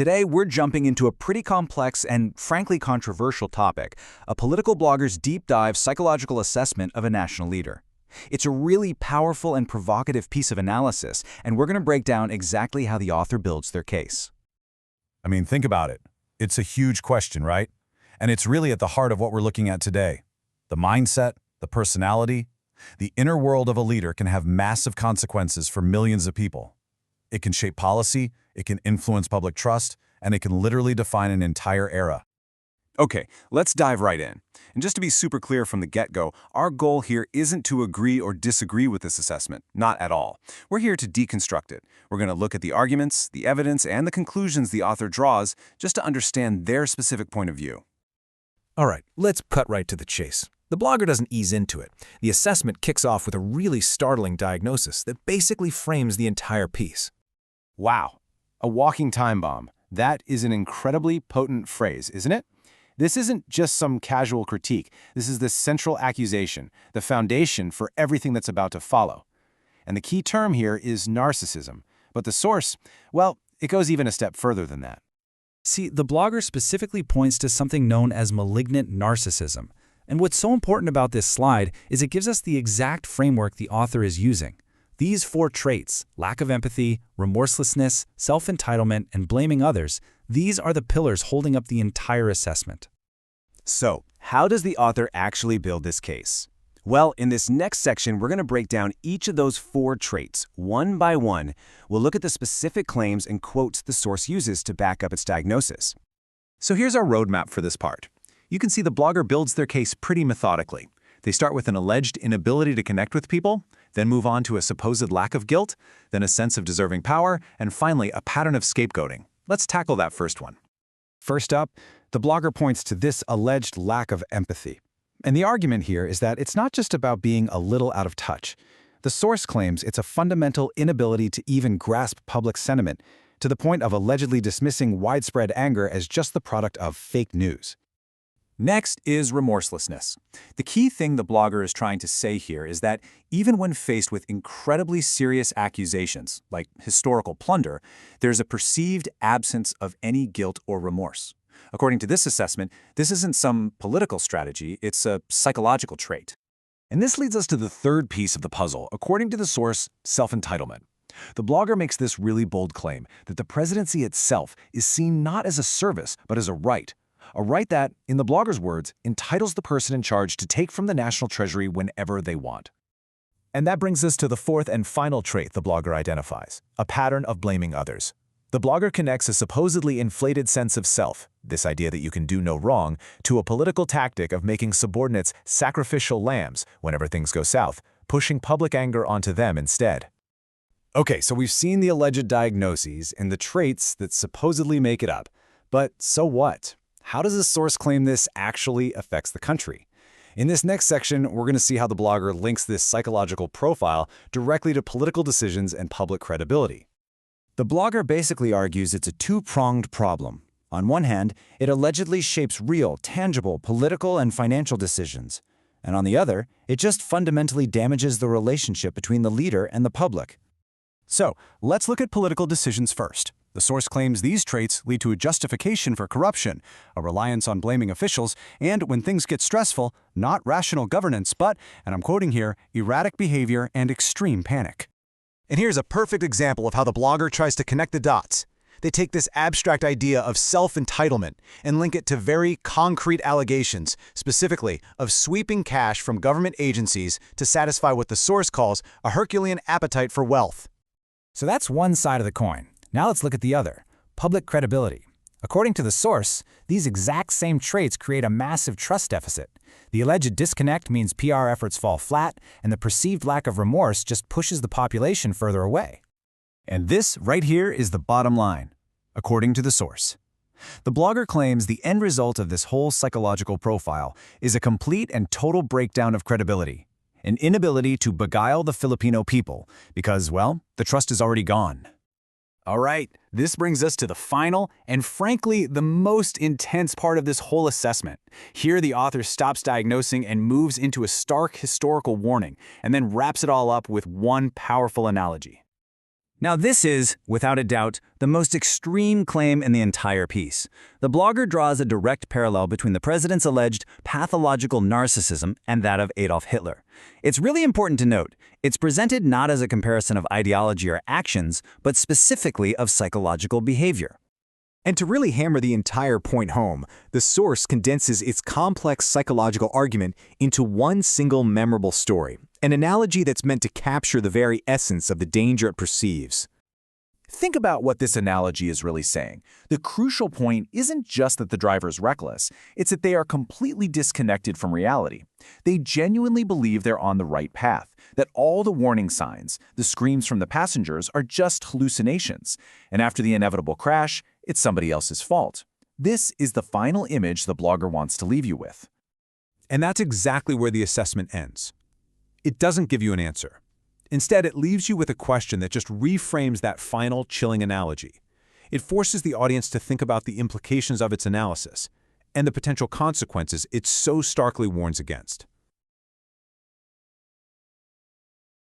Today, we're jumping into a pretty complex and frankly controversial topic, a political blogger's deep dive psychological assessment of a national leader. It's a really powerful and provocative piece of analysis, and we're going to break down exactly how the author builds their case. I mean, think about it. It's a huge question, right? And it's really at the heart of what we're looking at today. The mindset, the personality, the inner world of a leader can have massive consequences for millions of people. It can shape policy, it can influence public trust, and it can literally define an entire era. Okay, let's dive right in. And just to be super clear from the get-go, our goal here isn't to agree or disagree with this assessment, not at all. We're here to deconstruct it. We're going to look at the arguments, the evidence, and the conclusions the author draws just to understand their specific point of view. All right, let's cut right to the chase. The blogger doesn't ease into it. The assessment kicks off with a really startling diagnosis that basically frames the entire piece. Wow, a walking time bomb. That is an incredibly potent phrase, isn't it? This isn't just some casual critique. This is the central accusation, the foundation for everything that's about to follow. And the key term here is narcissism. But the source, well, it goes even a step further than that. See, the blogger specifically points to something known as malignant narcissism. And what's so important about this slide is it gives us the exact framework the author is using. These 4 traits, lack of empathy, remorselessness, self-entitlement, and blaming others, these are the pillars holding up the entire assessment. So, how does the author actually build this case? Well, in this next section, we're going to break down each of those 4 traits, one by one. We'll look at the specific claims and quotes the source uses to back up its diagnosis. So here's our roadmap for this part. You can see the blogger builds their case pretty methodically. They start with an alleged inability to connect with people, then move on to a supposed lack of guilt, then a sense of deserving power, and finally a pattern of scapegoating. Let's tackle that first one. First up, the blogger points to this alleged lack of empathy. And the argument here is that it's not just about being a little out of touch. The source claims it's a fundamental inability to even grasp public sentiment, to the point of allegedly dismissing widespread anger as just the product of fake news. Next is remorselessness. The key thing the blogger is trying to say here is that even when faced with incredibly serious accusations, like historical plunder, there's a perceived absence of any guilt or remorse. According to this assessment, this isn't some political strategy, it's a psychological trait. And this leads us to the third piece of the puzzle, according to the source, self-entitlement. The blogger makes this really bold claim that the presidency itself is seen not as a service, but as a right. A right that, in the blogger's words, entitles the person in charge to take from the national treasury whenever they want. And that brings us to the fourth and final trait the blogger identifies, a pattern of blaming others. The blogger connects a supposedly inflated sense of self, this idea that you can do no wrong, to a political tactic of making subordinates sacrificial lambs whenever things go south, pushing public anger onto them instead. Okay, so we've seen the alleged diagnoses and the traits that supposedly make it up. But so what? How does the source claim this actually affects the country? In this next section, we're going to see how the blogger links this psychological profile directly to political decisions and public credibility. The blogger basically argues it's a two-pronged problem. On one hand, it allegedly shapes real, tangible political and financial decisions. And on the other, it just fundamentally damages the relationship between the leader and the public. So, let's look at political decisions first. The source claims these traits lead to a justification for corruption, a reliance on blaming officials, and when things get stressful, not rational governance, but, and I'm quoting here, erratic behavior and extreme panic. And here's a perfect example of how the blogger tries to connect the dots. They take this abstract idea of self-entitlement and link it to very concrete allegations, specifically of sweeping cash from government agencies to satisfy what the source calls a Herculean appetite for wealth. So that's one side of the coin. Now let's look at the other, public credibility. According to the source, these exact same traits create a massive trust deficit. The alleged disconnect means PR efforts fall flat, and the perceived lack of remorse just pushes the population further away. And this right here is the bottom line, according to the source. The blogger claims the end result of this whole psychological profile is a complete and total breakdown of credibility, an inability to beguile the Filipino people because, well, the trust is already gone. All right, this brings us to the final and frankly the most intense part of this whole assessment. Here the author stops diagnosing and moves into a stark historical warning and then wraps it all up with one powerful analogy. Now this is, without a doubt, the most extreme claim in the entire piece. The blogger draws a direct parallel between the president's alleged pathological narcissism and that of Adolf Hitler. It's really important to note, it's presented not as a comparison of ideology or actions, but specifically of psychological behavior. And to really hammer the entire point home, the source condenses its complex psychological argument into one single memorable story, an analogy that's meant to capture the very essence of the danger it perceives. Think about what this analogy is really saying. The crucial point isn't just that the driver is reckless, it's that they are completely disconnected from reality. They genuinely believe they're on the right path, that all the warning signs, the screams from the passengers, are just hallucinations, and after the inevitable crash, it's somebody else's fault. This is the final image the blogger wants to leave you with. And that's exactly where the assessment ends. It doesn't give you an answer. Instead, it leaves you with a question that just reframes that final, chilling analogy. It forces the audience to think about the implications of its analysis and the potential consequences it so starkly warns against.